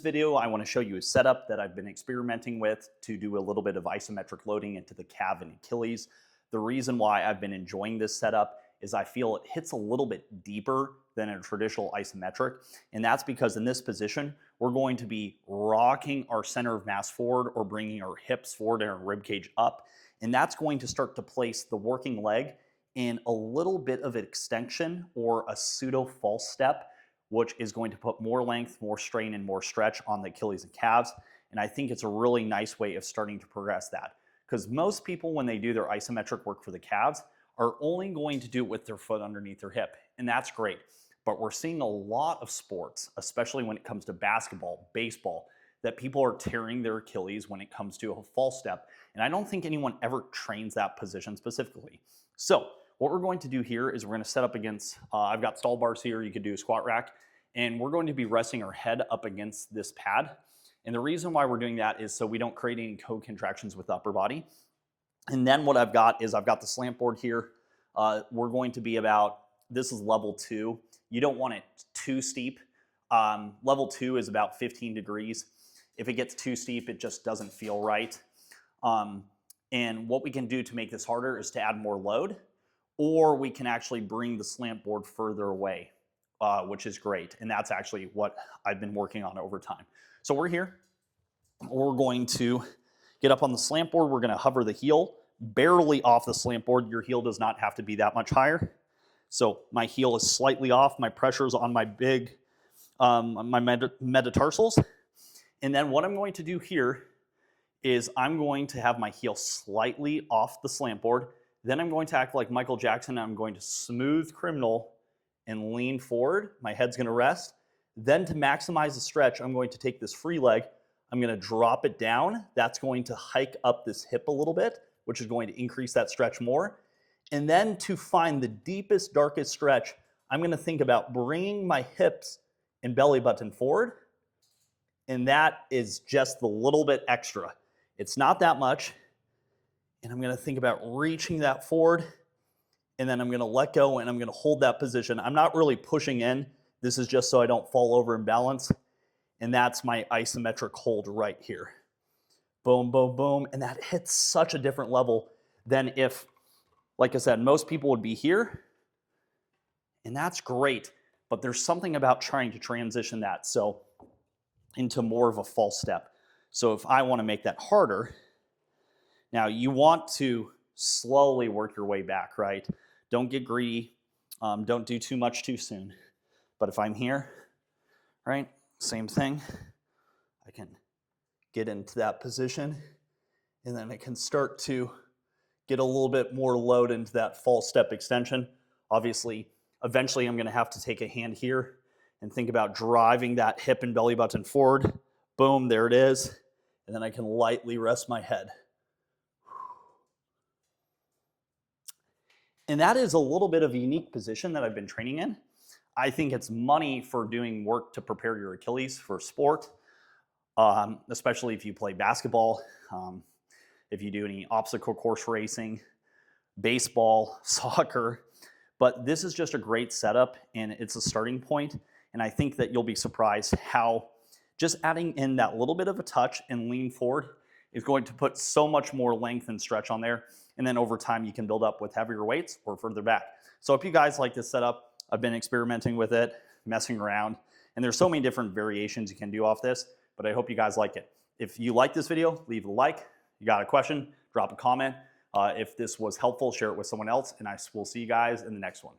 Video, I want to show you a setup that I've been experimenting with to do a little bit of isometric loading into the calf and Achilles. The reason why I've been enjoying this setup is I feel it hits a little bit deeper than a traditional isometric, and that's because in this position, we're going to be rocking our center of mass forward or bringing our hips forward and our rib cage up, and that's going to start to place the working leg in a little bit of extension or a pseudo false step, which is going to put more length, more strain, and more stretch on the Achilles and calves. And I think it's a really nice way of starting to progress that. Because most people, when they do their isometric work for the calves, are only going to do it with their foot underneath their hip. And that's great. But we're seeing a lot of sports, especially when it comes to basketball, baseball, that people are tearing their Achilles when it comes to a false step. And I don't think anyone ever trains that position specifically. So what we're going to do here is we're going to set up against, I've got stall bars here, you could do a squat rack, and we're going to be resting our head up against this pad. And the reason why we're doing that is so we don't create any co-contractions with the upper body. And then what I've got is I've got the slant board here. We're going to be about, this is level 2. You don't want it too steep. Level 2 is about 15 degrees. If it gets too steep, it just doesn't feel right. And what we can do to make this harder is to add more load, or we can actually bring the slant board further away, which is great. And that's actually what I've been working on over time. So we're here. We're going to get up on the slant board. We're going to hover the heel barely off the slant board. Your heel does not have to be that much higher. So my heel is slightly off. My pressure is on my big, my metatarsals. And then what I'm going to do here is I'm going to have my heel slightly off the slant board. Then I'm going to act like Michael Jackson. I'm going to smooth criminal and lean forward. My head's going to rest. Then to maximize the stretch, I'm going to take this free leg. I'm going to drop it down. That's going to hike up this hip a little bit, which is going to increase that stretch more. And then to find the deepest, darkest stretch, I'm going to think about bringing my hips and belly button forward. And that is just the little bit extra. It's not that much. And I'm going to think about reaching that forward, and then I'm going to let go and I'm going to hold that position. I'm not really pushing in. This is just so I don't fall over and balance. And that's my isometric hold right here. Boom, boom, boom. And that hits such a different level than if, like I said, most people would be here. And that's great. But there's something about trying to transition that so into more of a false step. So if I want to make that harder, now you want to slowly work your way back, right? Don't get greedy. Don't do too much too soon. But if I'm here, right, same thing. I can get into that position, and then I can start to get a little bit more load into that false step extension. Obviously, eventually I'm going to have to take a hand here and think about driving that hip and belly button forward. Boom, there it is. And then I can lightly rest my head. And that is a little bit of a unique position that I've been training in. I think it's money for doing work to prepare your Achilles for sport, especially if you play basketball, if you do any obstacle course racing, baseball, soccer. But this is just a great setup, and it's a starting point. And I think that you'll be surprised how just adding in that little bit of a touch and lean forward is going to put so much more length and stretch on there. And then over time, you can build up with heavier weights or further back. So if you guys like this setup, I've been experimenting with it, messing around, and there's so many different variations you can do off this, but I hope you guys like it. If you like this video, leave a like. You got a question, drop a comment. If this was helpful, share it with someone else, and I will see you guys in the next one.